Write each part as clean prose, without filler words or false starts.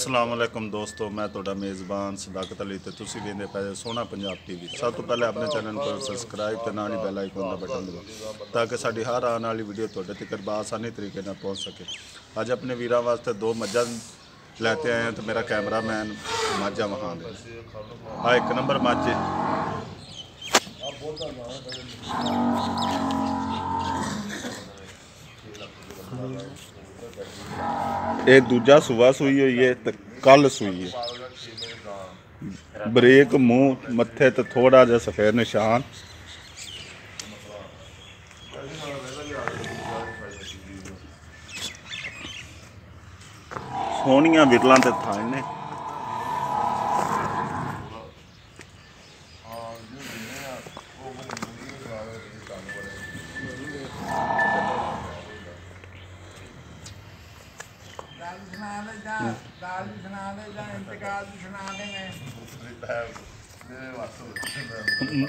अस्सलामुअलैकुम दोस्तों, मैं तुहाडा मेज़बान सदाकत अली ते तुसीं वेंदे पए सोहना पंजाब टीवी। सब तो पहले अपने चैनल को सबसक्राइब ते नाल ही बैल आइकन का बटन दबाओ ताकि साडी हर आने वाली वीडियो तुहाडे तक आसानी तरीके नाल पहुँच सके। अज अपने वीरां वास्ते दो मज्झां लैते आए हैं तो मेरा कैमरामैन मज्झां वहां दे। हाँ, एक नंबर मज्झ ये दूजा सुबह सूई हुई है तो कल सूई है। बरीक मूँह मत्थे तो थोड़ा जा सफेद निशान। सोहनिया बिरलां ते थां ने।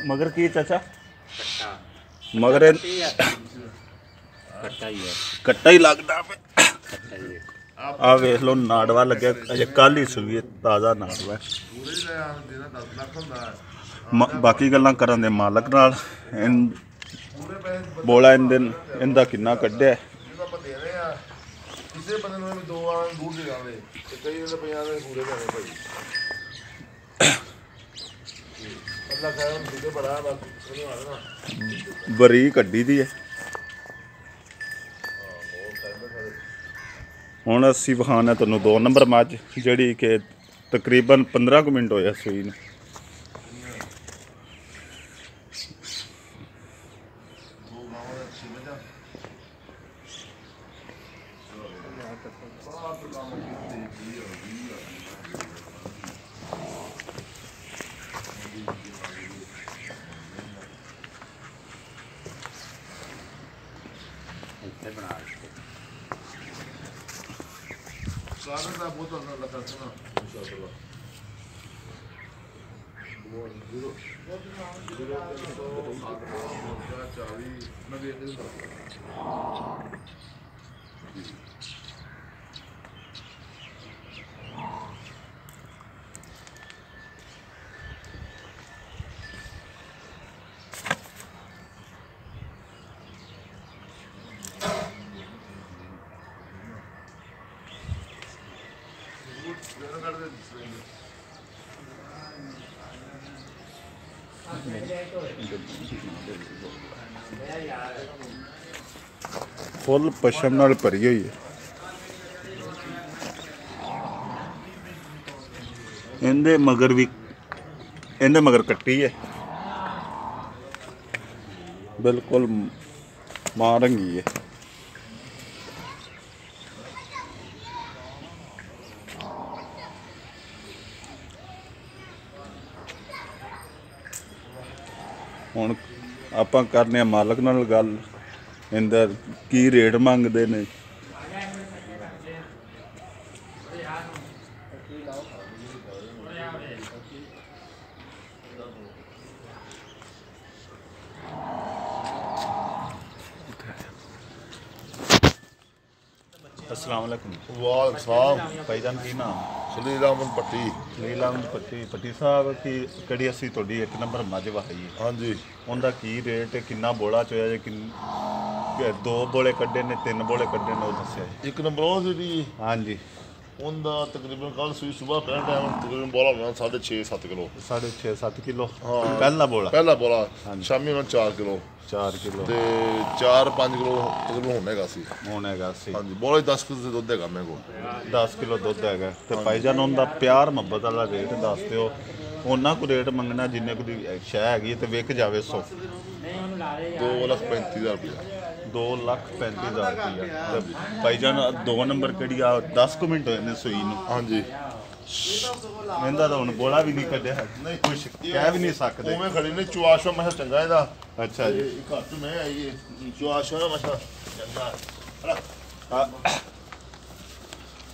मगर की चाचा मगर कट्टा ही लगता आ वेख लो नाड़वा लगे अजे कल ही सूई ताज़ा नाड़वा। बाकी गल्लां करन दे मालक नाल। बोला इंदा किन्ना कड्ढिया बरी कड्ढी दी है। हुण असीं विखाना तुहानूं 2 नंबर मੱਝ जिहड़ी कि तकरीबन 15 मिनट होया सूई नूं। फुल पशम नाल भरी हुई है। इहदे मगर भी इहदे मगर कट्टी है, बिल्कुल मां रंगी है। हुण आपां करने मालक नाल गल इंदा की रेट मंगदे ने। अस्सलाम वालेकुम। वालेकुम सलाम। भाईजान की नाम? सलील अहमद पट्टी। सलील अहमद पट्टी। पट्टी साहब की कड़ी असी तुहाडी 1 नंबर मੱਝ वहाई है। हाँ जी। उनका की रेट किन्ना बोला चोया जे कि 2 बोले कड्ढे ने 3 बोले कड्ढे ने वो दस्सिया जी। 1 नंबर वो जी। हाँ जी। उनका तकरीबन कल सुई सुबह पहले टाइम तकरीबन बोला होना 6.5-7 किलो। 6.5-7 किलो। हाँ पहला बोला हाँ शामी होना 4 किलो। 4 किलो ते 4-5 किलो तकरीबन होनेगा सी। हाँ जी। बोला 10 किलो दुध हैगा मेरे को। 10 किलो दुध हैगा। तो भाईजान उनका प्यार मुहब्बत वाला रेट दस दिओ। उन्ना को रेट मंगना जिन्ने को शह हैगी ते विक जावे 100। 2,35,000 रुपया। 2,35,000 रुपया। भाईजान 2 नंबर कड़ी आ 10 मिनट होए ने सूई नूं। हाँ जी। इहदा तो हुण बोला भी नहीं कड्ढिया, नहीं कुछ कह भी नहीं सकदे। उवें खड़ी ने चुआशा मशा चंगा इहदा। अच्छा जी। घट में आई है चुआशा मशा चंगा।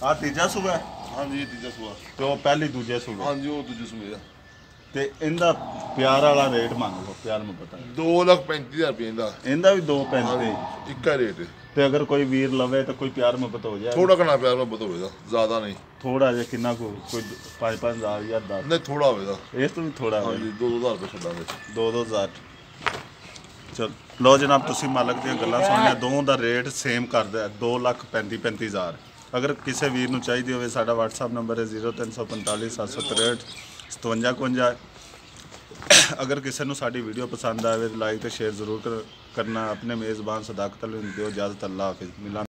आ तीजा सूबा है? हाँ जी तीजा सूबा। तो पहली दूजे सूबे? हाँ जी वो दूजे सूबे है। ते इंदा प्यार वाला रेट मंग लो, प्यार में पता 2,35,000 रुपये इंदा। इंदा भी 2.35। इक्का रेट है। ਤੇ ਅਗਰ ਕੋਈ ਵੀਰ ਲਵੇ ਤਾਂ ਕੋਈ ਪਿਆਰ ਮੁਹੱਬਤ ਹੋ ਜਾਏ? ਥੋੜਾ ਘਣਾ ਪਿਆਰ ਮੁਹੱਬਤ ਹੋਵੇਗਾ, ਜ਼ਿਆਦਾ ਨਹੀਂ। ਥੋੜਾ ਜਿਹਾ ਕਿੰਨਾ ਕੋਈ 5-5000 ਜਾਂ 10? ਨਹੀਂ ਥੋੜਾ ਹੋਵੇਗਾ। ਇਸ ਤੋਂ ਵੀ ਥੋੜਾ ਹੋਵੇ। ਹਾਂਜੀ 2-2000 ਰੁਪਏ ਛੱਡਾਂਗੇ। 2-2000। ਚਲ ਲੋ ਜਨਾਬ, ਤੁਸੀਂ ਮਾਲਕ ਦੀਆਂ ਗੱਲਾਂ ਸੁਣੀਆਂ। ਦੋਵਾਂ ਦਾ ਰੇਟ ਸੇਮ ਕਰਦਾ 2,35,000। ਅਗਰ ਕਿਸੇ ਵੀਰ ਨੂੰ ਚਾਹੀਦੀ ਹੋਵੇ, ਸਾਡਾ WhatsApp ਨੰਬਰ ਹੈ 0345 763 5752। ਅਗਰ ਕਿਸੇ ਨੂੰ ਸਾਡੀ ਵੀਡੀਓ ਪਸੰਦ ਆਵੇ ਲਾਈਕ ਤੇ ਸ਼ੇਅਰ ਜ਼ਰੂਰ ਕਰਨਾ। ਆਪਣੇ ਮੇਜ਼ਬਾਨ ਸਦਾਕਤ ਅਲੀ ਨੂੰ ਦਿਓ ਇਜਾਜ਼ਤ। ਅੱਲਾ ਹਾਫਿਜ਼। ਮਿਲਾਂਗੇ।